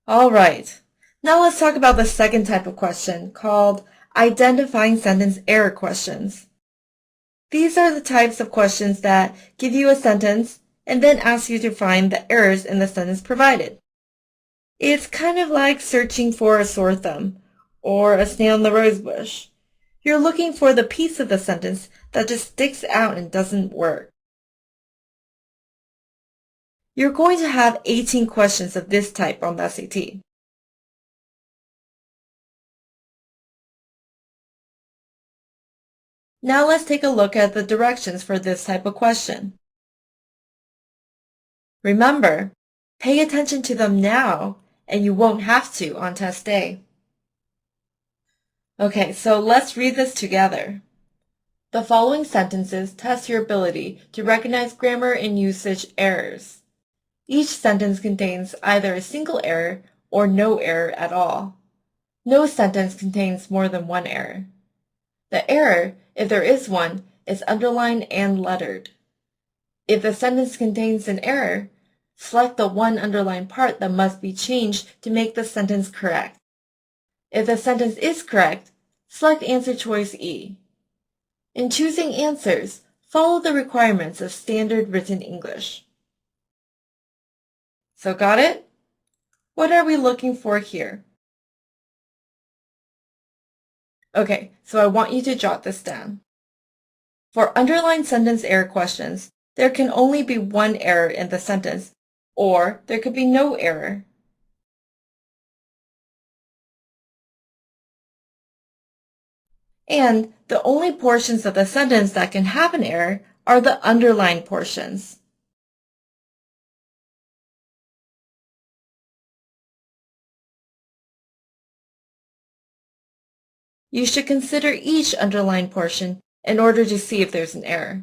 All right. Now let's talk about the second type of question called identifying sentence error questions. These are the types of questions that give you a sentence and then ask you to find the errors in the sentence provided. It's kind of like searching for a sore thumb or a snail in the rose bush. You're looking for the piece of the sentence that just sticks out and doesn't work. You're going to have 18 questions of this type on the SAT. Now let's take a look at the directions for this type of question. Remember, pay attention to them now, and you won't have to on test day. Okay, so let's read this together. The following sentences test your ability to recognize grammar and usage errors. Each sentence contains either a single error or no error at all. No sentence contains more than one error. The error, if there is one, is underlined and lettered. If the sentence contains an error, select the one underlined part that must be changed to make the sentence correct. If the sentence is correct, select answer choice E. In choosing answers, follow the requirements of standard written English. So got it? What are we looking for here? Okay, so I want you to jot this down. For underlined sentence error questions, there can only be one error in the sentence, or there could be no error. And the only portions of the sentence that can have an error are the underlined portions. You should consider each underlined portion in order to see if there's an error.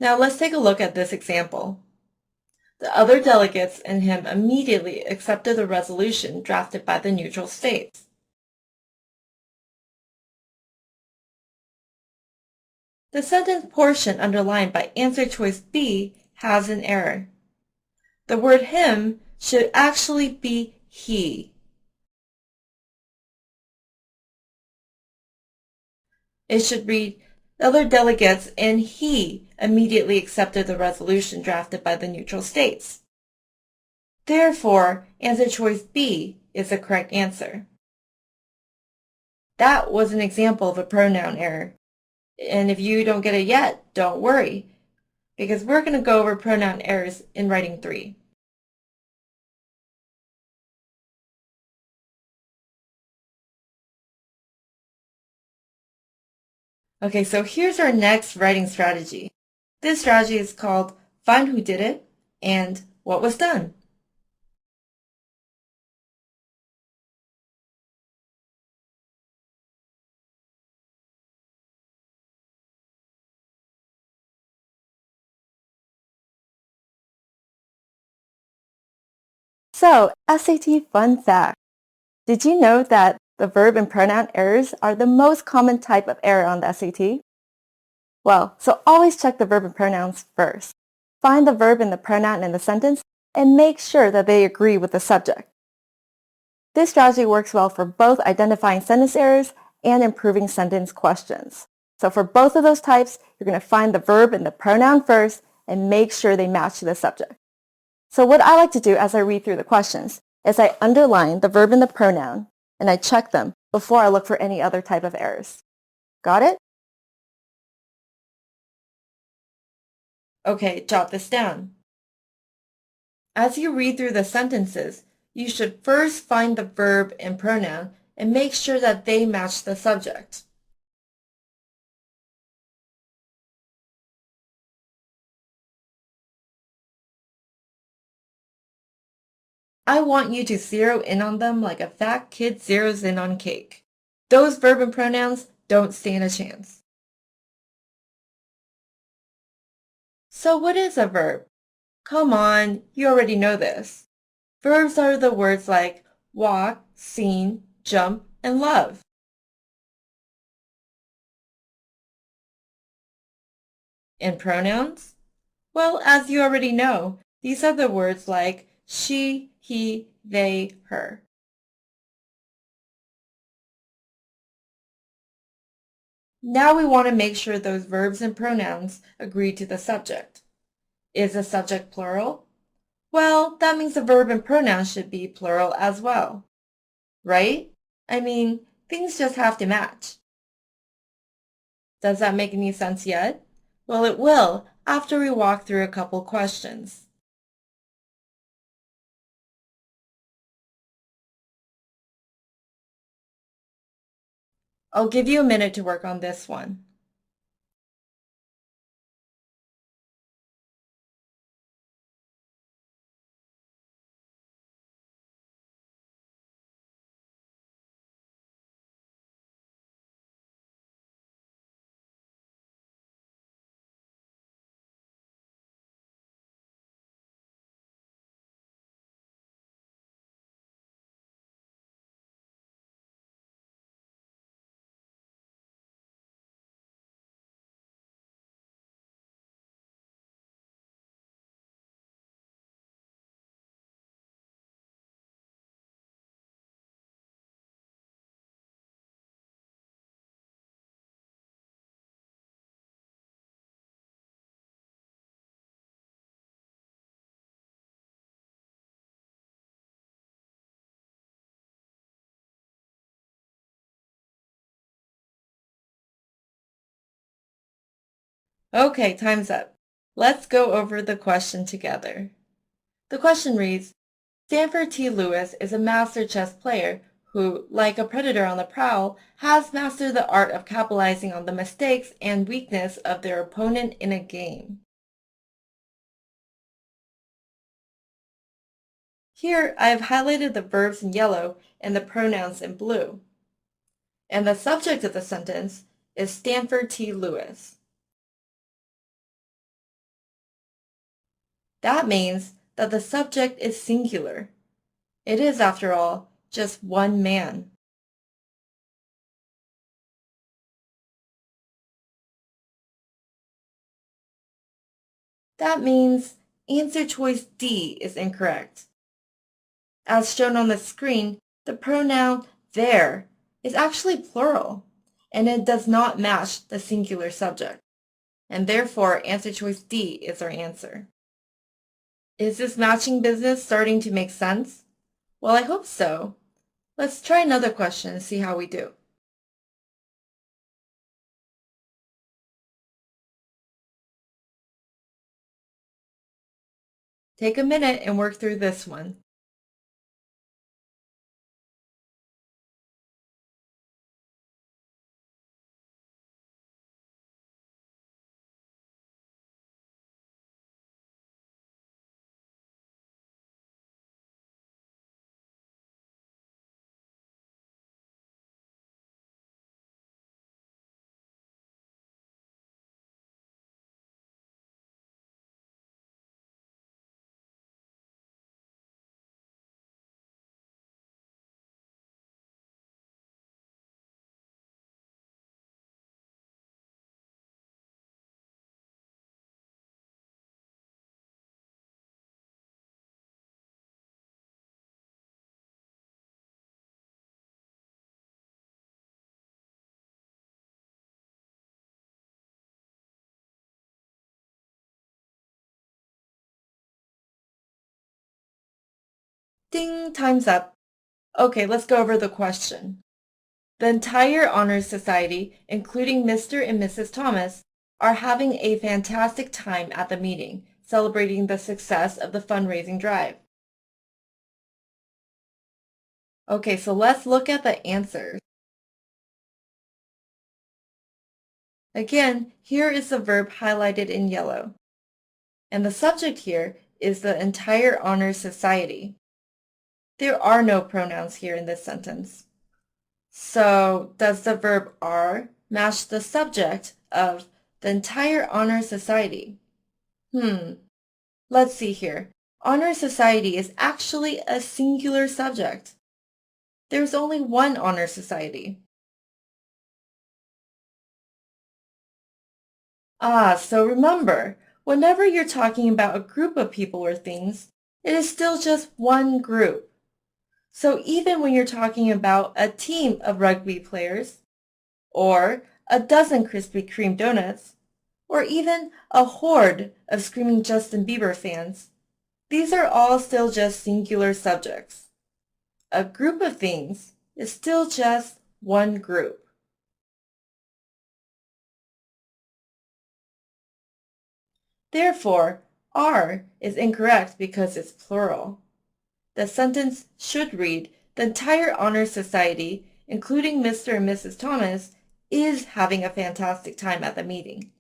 Now let's take a look at this example. The other delegates and him immediately accepted the resolution drafted by the neutral states. The sentence portion underlined by answer choice B has an error. The word him should actually be he. It should read, the other delegates and he immediately accepted the resolution drafted by the neutral states. Therefore, answer choice B is the correct answer. That was an example of a pronoun error. And if you don't get it yet, don't worry, because we're going to go over pronoun errors in writing 3. Okay, so here's our next writing strategy. This strategy is called Find Who Did It and What Was Done. So, SAT fun fact. Did you know that the verb and pronoun errors are the most common type of error on the SAT? Well, so always check the verb and pronouns first. Find the verb and the pronoun in the sentence and make sure that they agree with the subject. This strategy works well for both identifying sentence errors and improving sentence questions. So for both of those types, you're going to find the verb and the pronoun first and make sure they match to the subject. So what I like to do as I read through the questions is I underline the verb and the pronoun and I check them before I look for any other type of errors. Got it? Okay, jot this down. As you read through the sentences, you should first find the verb and pronoun and make sure that they match the subject. I want you to zero in on them like a fat kid zeroes in on cake. Those verb and pronouns don't stand a chance. So what is a verb? Come on, you already know this. Verbs are the words like walk, sing, jump, and love. And pronouns? Well, as you already know, These are the words like she, he, they, her. Now we want to make sure those verbs and pronouns agree to the subject. Is the subject plural? Well, that means the verb and pronoun should be plural as well, right? I mean, things just have to match. Does that make any sense yet? Well, it will after we walk through a couple questions. I'll give you a minute to work on this one. Okay, time's up. Let's go over the question together. The question reads, Stanford T. Lewis is a master chess player who, like a predator on the prowl, has mastered the art of capitalizing on the mistakes and weakness of their opponent in a game. Here, I have highlighted the verbs in yellow and the pronouns in blue. And the subject of the sentence is Stanford T. Lewis. That means that the subject is singular. It is, after all, just one man. That means answer choice D is incorrect. As shown on the screen, the pronoun their is actually plural, and it does not match the singular subject. And therefore, answer choice D is our answer. Is this matching business starting to make sense? Well, I hope so. Let's try another question and see how we do. Take a minute and work through this one. Ding, time's up. Okay, let's go over the question. The entire Honors Society, including Mr. and Mrs. Thomas, are having a fantastic time at the meeting, celebrating the success of the fundraising drive. Okay, so let's look at the answers. Again, here is the verb highlighted in yellow. And the subject here is the entire Honors Society. There are no pronouns here in this sentence. So does the verb are match the subject of the entire Honor Society? Let's see here. Honor Society is actually a singular subject. There's only one Honor Society. So remember, Whenever you're talking about a group of people or things, it is still just one group. So even when you're talking about a team of rugby players, or a dozen Krispy Kreme donuts, or even a horde of screaming Justin Bieber fans, these are all still just singular subjects. A group of things is still just one group. Therefore, are is incorrect because it's plural. The sentence should read, the entire honor society, including Mr. and Mrs. Thomas, is having a fantastic time at the meeting.